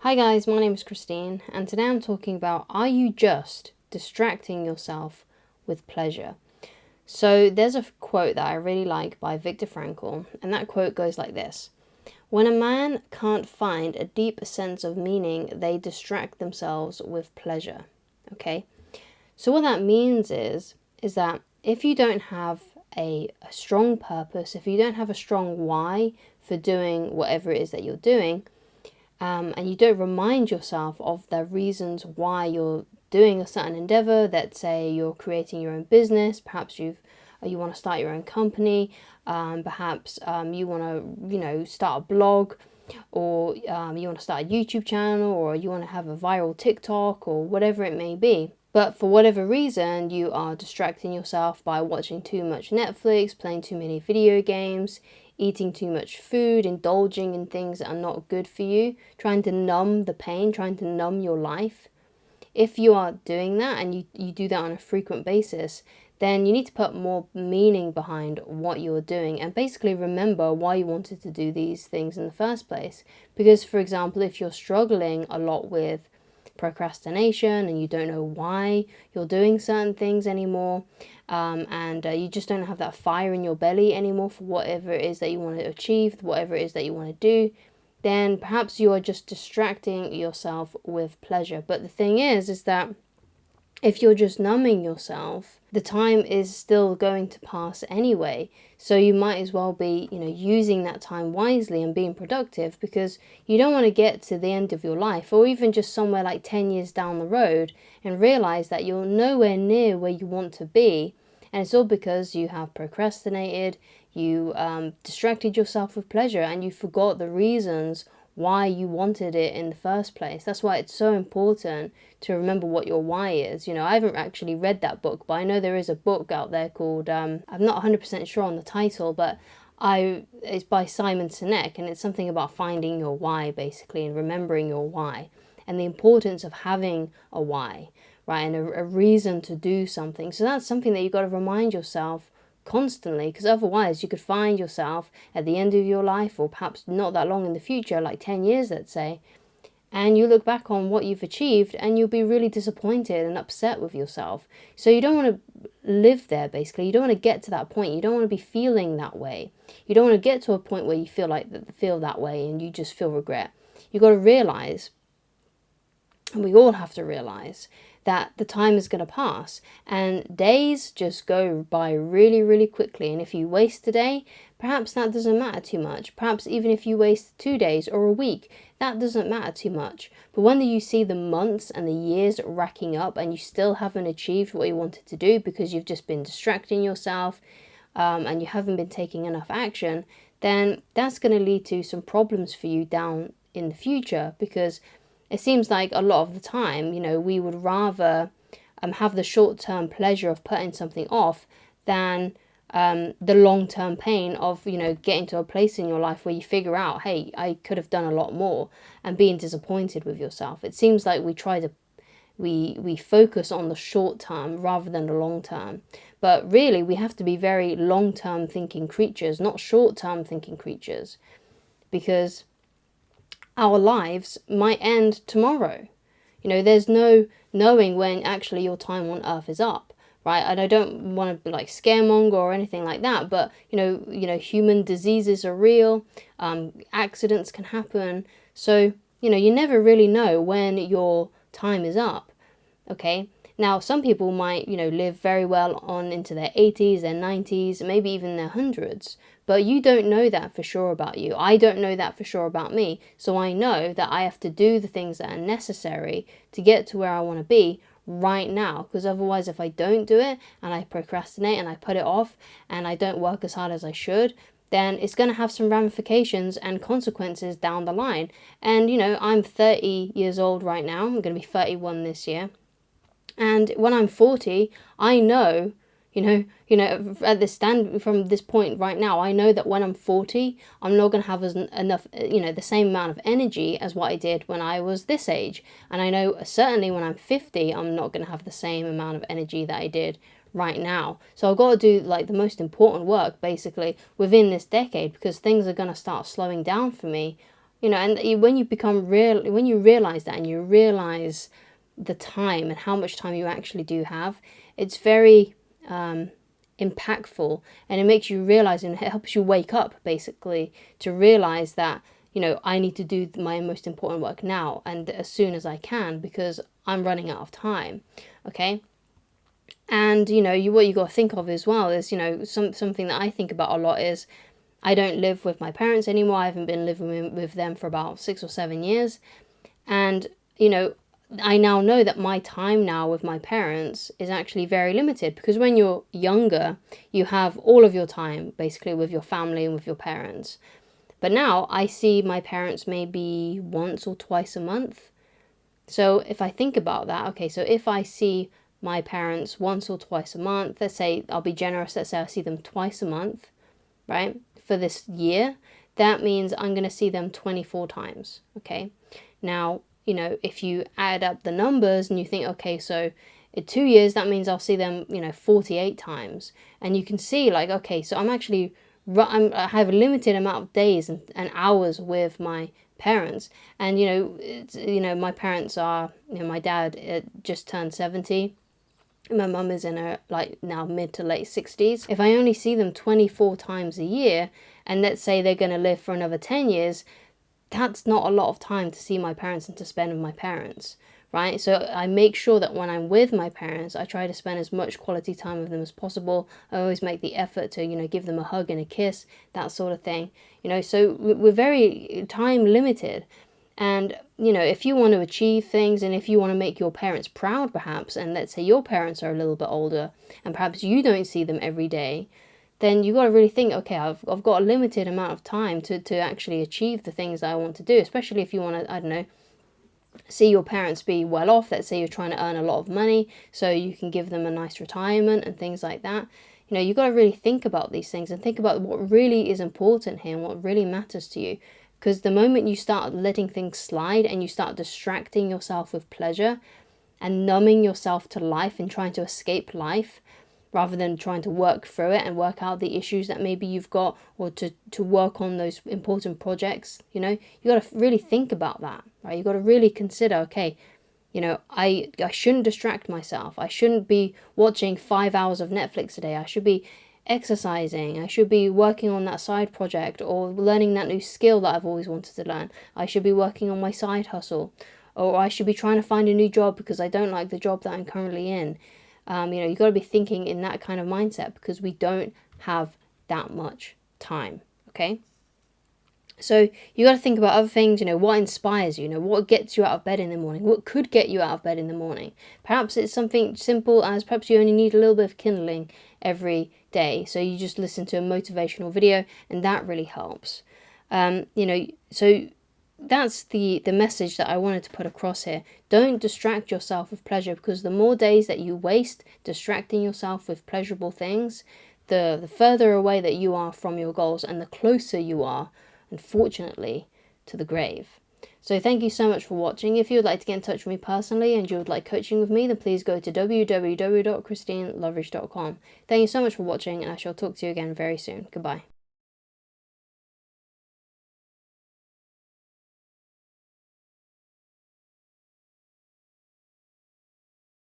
Hi guys, my name is Christine, and today I'm talking about, are you just distracting yourself with pleasure? So there's a quote that I really like by Viktor Frankl, and that quote goes like this: when a man can't find a deep sense of meaning, they distract themselves with pleasure. Okay? So what that means is that if you don't have a strong purpose, if you don't have a strong why for doing whatever it is that you're doing, and you don't remind yourself of the reasons why you're doing a certain endeavor, that say you're creating your own business, perhaps you want to start your own company, perhaps you want to start a blog, or you want to start a YouTube channel, or you want to have a viral TikTok, or whatever it may be. But for whatever reason, you are distracting yourself by watching too much Netflix, playing too many video games, eating too much food, indulging in things that are not good for you, trying to numb the pain, trying to numb your life. If you are doing that and you do that on a frequent basis, then you need to put more meaning behind what you're doing and basically remember why you wanted to do these things in the first place. Because, for example, if you're struggling a lot with procrastination and you don't know why you're doing certain things anymore, and you just don't have that fire in your belly anymore for whatever it is that you want to achieve, whatever it is that you want to do, then perhaps you are just distracting yourself with pleasure. But the thing is that if you're just numbing yourself, the time is still going to pass anyway. So you might as well be, using that time wisely and being productive, because you don't want to get to the end of your life or even just somewhere like 10 years down the road and realize that you're nowhere near where you want to be. And it's all because you have procrastinated, you distracted yourself with pleasure, and you forgot the reasons why you wanted it in the first place. That's why it's so important to remember what your why is. I haven't actually read that book, but I know there is a book out there called, I'm not 100% sure on the title, but it's by Simon Sinek, and it's something about finding your why, basically, and remembering your why, and the importance of having a why, right, and a reason to do something. So that's something that you've got to remind yourself constantly, because otherwise you could find yourself at the end of your life, or perhaps not that long in the future, like 10 years, let's say, and you look back on what you've achieved and you'll be really disappointed and upset with yourself. So you don't want to live there, basically. You don't want to get to that point. You don't want to be feeling that way. You don't want to get to a point where you feel that way and you just feel regret. You've got to realize, and we all have to realize, that the time is going to pass and days just go by really, really quickly. And if you waste a day, perhaps that doesn't matter too much. Perhaps even if you waste 2 days or a week, that doesn't matter too much. But when you see the months and the years racking up and you still haven't achieved what you wanted to do because you've just been distracting yourself, and you haven't been taking enough action, then that's going to lead to some problems for you down in the future, because it seems like a lot of the time, we would rather have the short-term pleasure of putting something off than the long-term pain of, getting to a place in your life where you figure out, hey, I could have done a lot more, and being disappointed with yourself. It seems like we focus on the short term rather than the long term. But really, we have to be very long-term thinking creatures, not short-term thinking creatures, because our lives might end tomorrow. There's no knowing when actually your time on earth is up, right? And I don't want to be like scaremonger or anything like that, but human diseases are real, accidents can happen, so you never really know when your time is up. Okay, now some people might live very well on into their 80s, their 90s, maybe even their hundreds, but you don't know that for sure about you. I don't know that for sure about me. So I know that I have to do the things that are necessary to get to where I want to be right now, because otherwise, if I don't do it and I procrastinate and I put it off and I don't work as hard as I should, then it's going to have some ramifications and consequences down the line. And I'm 30 years old right now. I'm going to be 31 this year. And when I'm 40, I know, at this stand from this point right now, I know that when I'm 40, I'm not going to have enough, the same amount of energy as what I did when I was this age. And I know certainly when I'm 50, I'm not going to have the same amount of energy that I did right now. So I've got to do like the most important work basically within this decade, because things are going to start slowing down for me You know, and when you become real, when you realize that, and you realize the time and how much time you actually do have, it's very impactful, and it makes you realize, and it helps you wake up basically to realize that, you know, I need to do my most important work now and as soon as I can, because I'm running out of time. Okay. And you know, what you got to think of as well is, you know, something that I think about a lot is, I don't live with my parents anymore. I haven't been living with them for about 6 or 7 years. And, you know, I now know that my time now with my parents is actually very limited, because when you're younger, you have all of your time basically with your family and with your parents. But now I see my parents maybe once or twice a month. So if I think about that, okay, so if I see my parents once or twice a month, let's say I'll be generous, let's say I see them twice a month, right, for this year, that means I'm going to see them 24 times, okay? Now, you know, if you add up the numbers and you think, okay, so in 2 years, that means I'll see them, you know, 48 times. And you can see, like, okay, so I have a limited amount of days and hours with my parents. And, you know, my parents are, you know, my dad just turned 70. My mum is in her, like, now mid to late 60s. If I only see them 24 times a year, and let's say they're going to live for another 10 years, that's not a lot of time to see my parents and to spend with my parents, right? So I make sure that when I'm with my parents, I try to spend as much quality time with them as possible. I always make the effort to, you know, give them a hug and a kiss, that sort of thing. You know, so we're very time limited. And, you know, if you want to achieve things, and if you want to make your parents proud, perhaps, and let's say your parents are a little bit older and perhaps you don't see them every day, then you got to really think, okay, I've got a limited amount of time to actually achieve the things that I want to do, especially if you want to, I don't know, see your parents be well off. Let's say you're trying to earn a lot of money so you can give them a nice retirement and things like that. You know, you got to really think about these things and think about what really is important here and what really matters to you. Because the moment you start letting things slide and you start distracting yourself with pleasure and numbing yourself to life and trying to escape life, rather than trying to work through it and work out the issues that maybe you've got, or to work on those important projects, you know, you got to really think about that, right? You got to really consider, okay, you know, I shouldn't distract myself. I shouldn't be watching 5 hours of Netflix a day. I should be exercising. I should be working on that side project or learning that new skill that I've always wanted to learn. I should be working on my side hustle, or I should be trying to find a new job because I don't like the job that I'm currently in. You know, you got to be thinking in that kind of mindset, because we don't have that much time, okay? So you got to think about other things, you know, what inspires you, you know, what gets you out of bed in the morning, what could get you out of bed in the morning. Perhaps it's something simple as perhaps you only need a little bit of kindling every day. So you just listen to a motivational video and that really helps. You know, so that's the message that I wanted to put across here. Don't distract yourself with pleasure, because the more days that you waste distracting yourself with pleasurable things, the further away that you are from your goals and the closer you are, unfortunately, to the grave. So thank you so much for watching. If you would like to get in touch with me personally and you would like coaching with me, then please go to www.christineloveridge.com. Thank you so much for watching, and I shall talk to you again very soon. Goodbye.